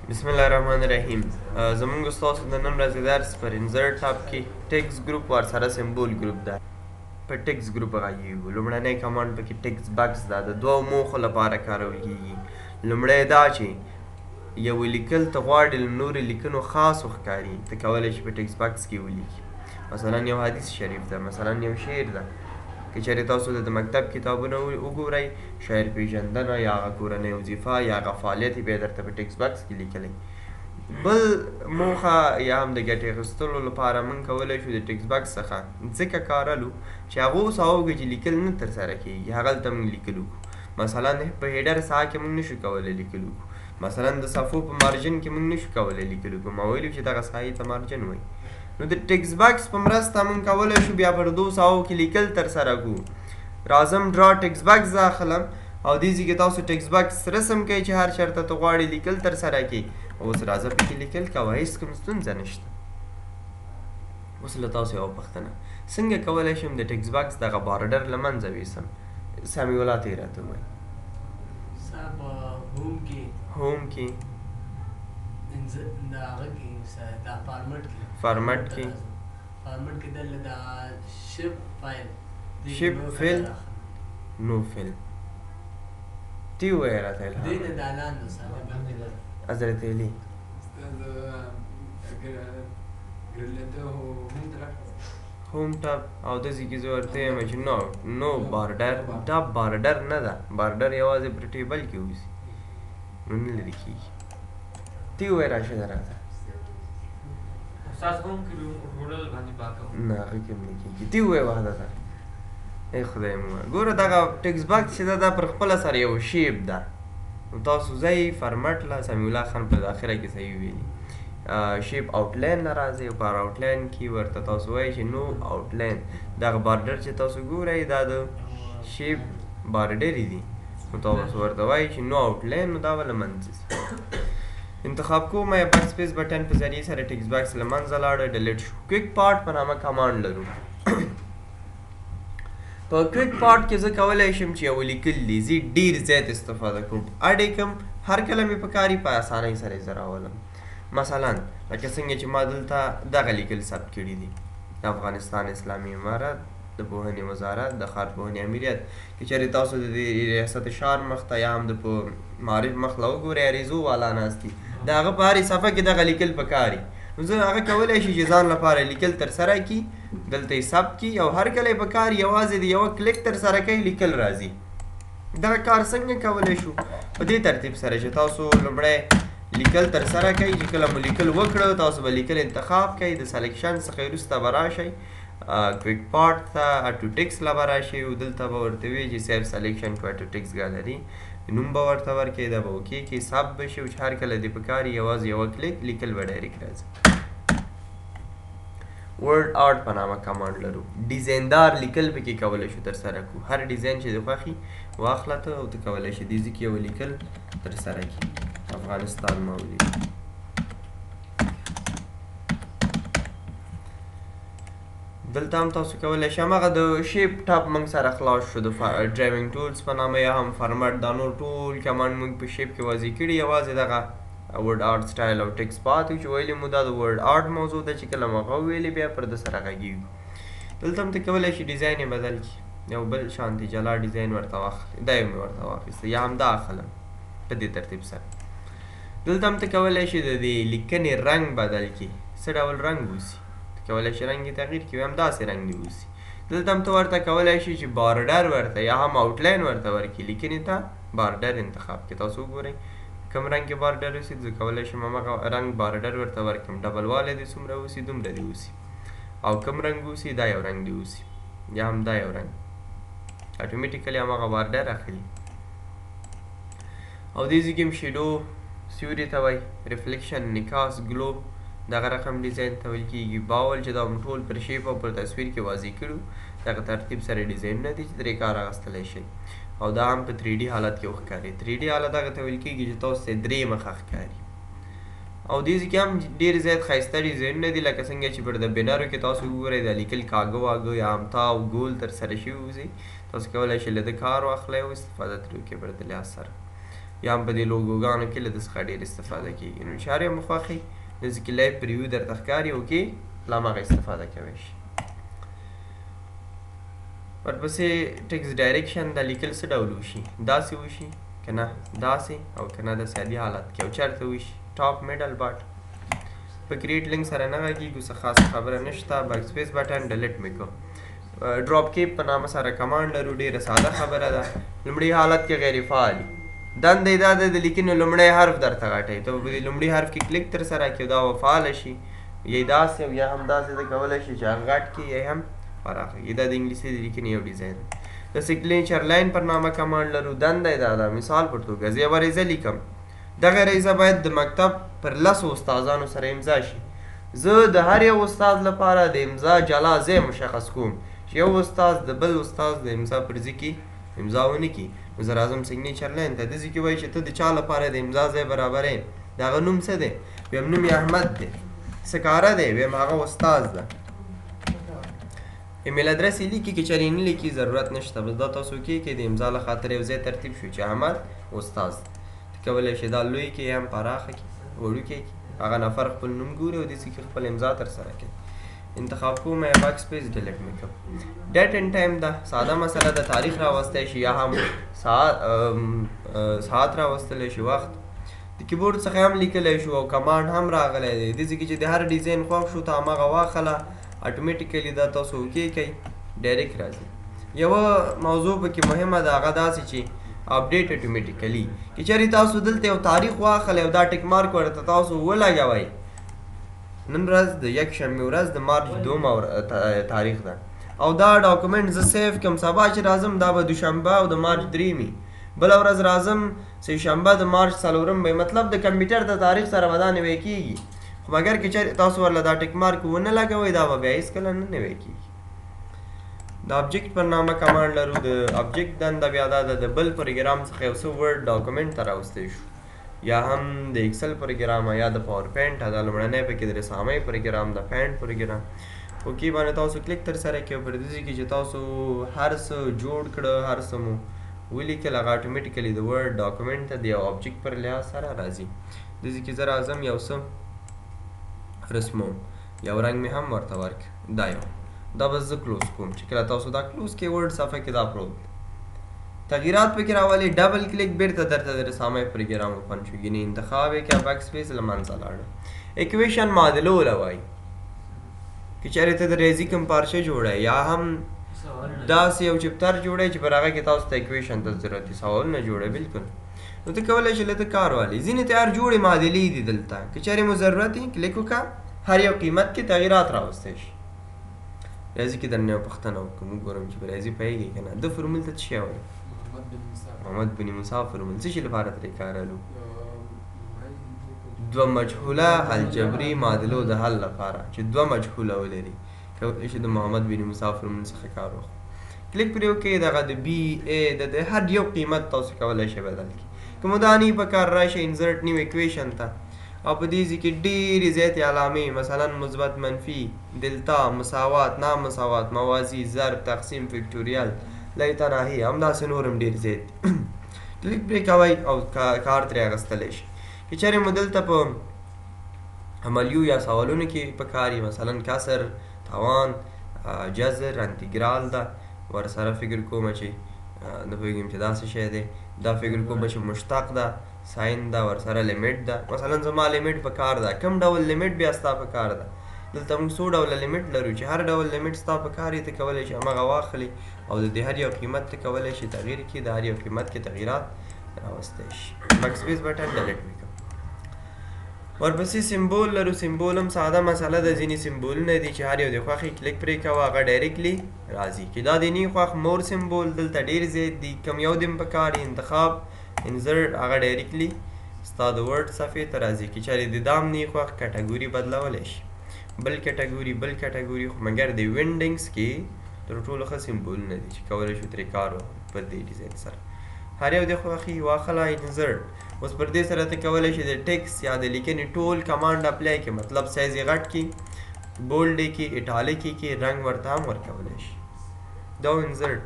بسم الله الرحمن الرحیم. زمونږ ستاسو د نن ورځې درس پر انزرټ ټاپ کې ټیکس ګروپ ورسره سمبول ګروپ ده. په ټیکس ګروپ غږیږو. لومړنی کمانډ پکې ټیکس بکس ده. د دوو موخو لپاره کارول کیږي. لومړی دا چې یو لیکل ته غواړې له نورو لیکنو خاص وښکاري، ته کولی شي په ټیکس بکس کې ولیکي. مثلا یو حدیث شریف ده، مثلا یو شعر ده. که چېرې تاسو د مکتب کتابونه وګورئ، شاعر پیژندنه یا هغه کورنۍ وظیفه یا هغه فعالیت یې بیا درته په ټیکس بکس کې لیکلی. بل موخه یا هم د ګټې اخیستلو لپاره موږ کولی شو د ټیکس بکس څخه ځکه کار الو چې هغو ساحو کې چې لیکل نه ترسره کېږي هغلته موږ لیکل وکړو. مثلا په هیډر ساحه کې موږ نشو کولی لیکل وکړو. مثلا د صفحو په مارجن کې موږ نشو کولی لیکل وکړو. ما ویلي چې دغه ساحې ته مارجن وایي. نو د ټیکس بکس په مرسته موږ کولی شو بیا پر دو ساحو کې لیکل ترسره کړو. راځم ډرا ټیکس بکس داخلم او دې ځای کې تاسو ټیکس بکس رسم کوئ چې هر چېرته ته غواړې لیکل ترسره کړي. اوس راځه پکې لیکل کوه، هېڅ کوم ستونزه نشته. اوس له تاسو یوه پوښتنه، څنګه کولی شم د ټیکس بکس دغه بارډر له منځه ویسم؟ سمیع الله ته یې راته ووایي. هوم کې فارمټ کې شپ فیل نو فیل تی ووایه راته الهام. حضرت علي هوم ټاپ او داسې کې زه ورته یم چې نو بارډر. دا بارډر نه ده، بارډر یوازې پر ټیبل کې اوسي، نو نه لرې کېږي. تی ووایه راشده راته. نه هغه کې هم نه کېږي. تی ووایه وحدته. ای خدای مو ګوره دغه ټیکس بکس چې ده دا پر خپله سره یو شیپ ده. نو تاسو ځئ فارمټ له سمیع الله خان په اخره کې صحیح ویلي. شیپ آوټلاین نه راځئ او پر آوټلاین کې ورته تاسو وایئ چې نو آوټلاین. دغه بارډر چې تاسو ګورئ دا د شیپ بارډرې دي. نو تاسو ورته وایئ چې نو آوټلاین، نو دا به له منځه ځي. انتخاب کوم یا بیک سپیس بټن په ذریعې سره ټیکس بکس له منځه لاړه، ډیلیټ شو. کویک پارټ په نامه کمانډ لرو. په کویک پارټ کې زه کولی شم چې یو لیکل دی زه ډېر زیات استفاده کوم. اډ یې کړم، هر کله مې په کار په اسانۍ سره یې زه راولم. مثلا لکه څنګه چې ما دلته دغه لیکل ثبت کړي دي: د افغانستان اسلامي امارت، د پوهنې وزارت، د ښارپوهنې امریت. که چېرې تاسو د دې ریاست شار مخ ته یا هم د معارف مخ له وګورئ، اریزو والا ناست دي، د هغه په هرې صفحه کې دغه لیکل پکار وي. نو زه هغه کولی شي چې ځان لپاره لیکل ترسره کړي، دلته یې ثبت کړي او هر کله یې په کار یوازې د یوه کلیک ترسره کوي لیکل راځي. دغه کار څنګه کولی شو؟ په دې ترتیب سره چې تاسو لومړی لیکل ترسره کوئ. چې کله مو لیکل وکړه تاسو به لیکل انتخاب کوئ، د سلیکشن څخه وروسته به راشئ کویک پارټ ته، اټو ټیکس له به راشئ او دلته به ورته وي چې سیف سلیکشن ټو اټو ټیکس ګالري، نوم به ورته ورکړئ، دا به اوکې کې ثبت به شي چې هر کله دې په کار یوازې یوه کلیک لیکل به ډایرکټ راځي. ورډ آرټ په نامه کمانډ لرو. ډیزایندار لیکل پکې کولی شو ترسره کړو. هر ډیزاین چې د خوښي واخله ته او ته کولی شي دې ځای کې یو لیکل ترسره کړي. افغانستان ما ولیکو. دلته هم تاسو کولی شئ هماغه د شیپ ټاپ موږ سره خلاص شو. د ډرایوینګ ټولز په نامه یا هم فارمټ، دا نور ټول کمانډ موږ په شیپ کې واضح کړي. یوازې دغه ورډ آرټ سټایل او ټیکس پاتې چې ویلي مو دا د ورډ آرټ موضوع ده چې کله مو هغه وویلې بیا پر ده سره غږیږو. دلته هم ته کولی شي ډیزاین یې بدل کړي، یو بل شانتې جلا ډیزاین ورته واخلي. دا یې مې ورته واخیسته یا هم دا اخلم په دې ترتیب سره. دلته هم ته کولی شي د دې لیکنې رنګ بدل کړي، څه ډول رنګ اوسي. ته کولی شي رنګ یې تغییر کړي، هم داسې رنګ دې اوسي. دلته هم ته ورته کولی شي چې بارډر ورته یا هم آوټلاین ورته ورکړي، لیکنې ته بارډر انتخاب کړي. تاسو وګورئ کوم رنګ کې بارډر اوسي، زه کولی شم هماغه رنګ بارډر ورته ورکړم. ډبل والی دې څومره اوسي دومره دې اوسي، او کوم رنګ اوسي دا یو رنګ دې اوسي یا هم دا یو رنګ، اټومیټیکلی هماغه بارډر اخلي. او دې ځای کې هم شیډو سیوري ته وایي، ریفلیکشن، انعکاس، ګلو، دغه رقم ډیزاین ته ویل کېږي. باول چې دا هم ټول پر شیپ او پر تصویر کې واضح کړو، دغه ترتیب سره ډیزاینونه دي چې ترې کار اخیستلی شئ. او دا هم په 3D حالت کې وښکاري. 3D حالت هغه ته ویل کېږي چې تاسو ته درې مخه ښکاري. او دې ځای کې هم ډېر زیات ښایسته ډیزاینونه دي، لکه څنګه چې پر د بینرو کې تاسو وګورئ دا لیکل کاږه واږه یا هم تاو ګول ترسره شوي وځي. تاسو کولی شئ له ده کار واخلئ او استفاده ترې وکړئ پر د لحاظ سره. یا هم په دې لوګوګانو کې له ده څخه ډېر استفاده کېږي. نو چې هر یو مو خوښوي داسې کې لایف پریویو درته ښکاري او کې له هماغه استفاده کوی شي. ورپسې ټکس ډایرکشن دا لیکل څه ډول وشي، داسې وشي که نه داسې، او که نه داسې عادي حالت کې، او چېرته وشي ټاپ میډل باټ. په کریټ لینک سره نه غږېږو، څه خاصه خبره نشته. بیک سپیس بټن ډیلیټ مې کړو. ډراپ کیپ په نامه سره کمانډ لرو، ډېره ساده خبره ده. لومړي حالت کې غیر فعالي، دنده یې دا ده د لیکنې لومړی حرف درته غټوي، ته به په دې لومړي حرف کې کلیک تر سره کړي، دا به فعاله شي. یا داسې او یا هم داسې ته کولی شي چې هغه غټ کړي یا هم پراخه کړي. دا د انګلیسي د لیکنې یو ډیزاین دی. د سیګنیچر لاین پر نامه کمانډ لرو، دنده یې دا ده. مثال په توګه زه یوه ریزه لیکم، دغه ریزه باید د مکتب پر 10 استادانو سره امضا شي. زه د هر یو استاد لپاره د امضا جلا ځای مشخص کوم چې یو استاد د بل استاد د امضا پر ځای کې امضا ونه کړي. نو زه راځم سیګنیچر لاین ته، داسې کې وایي چې ته د چا لپاره د امضا ځای برابرې، د هغه نوم څه دی، ویم نوم یې احمد دی، سکاره دی، ویم هغه استاد ده. ایمیل ادرس یې لیکي، که چېرې یې نه لیکي ضرورت نشته، بس دا تاسو کېږئ د امضا له خاطر یو ځای ترتیب شو چې احمد استاد. ته کولی شئ دا لوی کې هم پراخه کړي، وړوکی کړي، هغه نفر خپل نوم ګوري او داسې کې خپل امضا ترسره کوي. انتخاب کوم، بیک سپیس ډیلیټ مې کړم. ډیټ اینډ ټایم ده، ساده مسله ده. تاریخ راوستی شي یا هم ساعت راوستلی شي، وخت. د کیبورډ څخه هم لیکلی شو او کمانډ هم راغلی دی. داسې کې چې د هر ډیزاین خوښ شو ته هماغه واخله، اټومیټیکلی دا تاسو اوکې کوئ، ډایرکټ راځي. یوه موضوع پکې مهمه ده، هغه داسې چې اپډیټ اټومیټیکلی. که چېرې تاسو دلته یو تاریخ واخلئ او دا ټیک مارک ورته تاسو ولګوئ، نن ورځ د یکشنبې ورځ د مارچ 2 تاریخ ده او دا ډاکومنټ زه سیف کړم، سبا چې راځم دا به دوشنبه او د مارچ 3 وي، بله ورځ راځم سه شنبه د مارچ 4 وي. مطلب د کمپیوټر د تاریخ سره به دا نوی کېږي. خو مګر که چېرې تاسو ورله دا ټیک مارک ونه لګوئ، دا به بیا هېڅکله نه نوی کېږي. د ابجیکټ پر نامه کمانډ لرو. د ابجیکټ دنده بیا دا ده د بل پروګرام څخه یو څه ورډ ډاکومنټ ته راوستی شو، یا هم د ایکسل پروګرام یا د پاور پوینټ، دا لومړنی پکې د رسامۍ پروګرام، د پینټ پروګرام. اوکې باندې تاسو کلیک تر سره کړئ. پر دې کې چې تاسو هر څه جوړ کړه، هر څه مو ولیکل، هغه اټومیټیکلی د ورډ ډاکومنټ ته د یو ابجیکټ پر لحاظ سره راځي. داسې کې زه راځم یو څه رسموم، یو رنګ مې هم ورته ورکړ، دا یو، دا به زه کلوز کوم. چې کله تاسو دا کلوز کړئ ورډ صفحه کې دا پروت تغییرات پکې راولي، ډبل کلیک بیرته درته د رسامۍ پروګرام اوپن شو، یعنې انتخاب یې کړه، بیک سپیس له منځه لاړه. اکویشن معادله وله وایي. که چېرې ته د ریاضي کوم پارچه جوړی یا هم داسې یو چپتر جوړی چې پر هغه کې تاسو ته اکویشن ته ضرورت دي، سوالونه جوړی بالکل، نو ته کولی شې لته کار والی. ځینې تیار جوړې معادلې دي دلته، که چېرې مو ضرورت وي کلیک وکړه، هر یو قیمت کې تغییرات راوستی شي. ریاضي کې درنه یو پوښتنه وکړم، وګورم چې په ریاضي پوهېږئ که نه. د فورمول ته څه شی وایي؟ محمد بن موسی فورمول څه شي لپاره ترې کارولو؟ دوه مجهوله الجبري معادلو د حل لپاره چې دوه مجهوله ولري، کولی شي د محمد بن موسی فورمول څخه کار واخلو. کلیک پرې وکړئ، دغه د بي اے د هر یو قیمت تاسو کولی شئ بدل کړئ. که مو دا نه په کار راشئ انزرټ نیو اکویشن ته او په دې ځای کې ډېرې زیاتې علامې، مثلا مثبت، منفي، دلتا، مساوات، نامساوات، موازي، ضرب، تقسیم، فیکټوریال، لایتناهي، همداسې نور هم ډېر زیات دي. کلیک پرې کوئ او کار ترې اخیستلی شي. که چېرې مو دلته په عملیو یا سوالونو کې په کار یي، مثلا کسر، تاوان، جذر، انتګرال ده، ورسره فکر کومه چې نه پوهېږم چې دا څه شی دی، دا فکر کومه چې مشتق ده، ساین ده، ورسره لیمیټ ده. مثلا زما لیمیټ په کار ده، کوم ډول لیمیټ بیا ستا په کار ده. دلته موږ څو ډوله لیمیټ لرو چې هر ډول لیمیټ ستا په کار یې ته کولی شي همغه واخلي او د هر یو قیمت ته کولی شي تغییر کړي، د هر یو قیمت کې تغییرات راوستی شي. بیک سپیس بټن ډیلیټ مې کړم. ورپسې سمبول لرو. سمبول هم ساده مسله ده، ځینې سمبولونه دي چې هر یو د خوښې کلیک پرې کوه هغه ډایرکټلی راځي. که دا دې نه خوښ مور سمبول دلته ډېر زیات دي، کوم یو دې په کار انتخاب انزرټ هغه ډایرکټلی ستا د ورډ صفحې ته راځي. که چېرې د دا هم نه خوښ کټګوري بدلولی شي، بل کټګوري خو مګر د وینډنګس کې تر ټولو ښه سمبولونه دي چې کولی شو ترې کار واخلو په دې ډیزاین سره. هر یو د خوښي واخله انزرټ. اوس پر دې سره ته کولی شي د ټیکس یا د لیکنې ټول کمانډ اپلای کړي، مطلب سایز یې غټ کړي، بولډ یې کړي، ایټالیک یې کړي، رنګ ورته هم ورکولی شي. دا انزرټ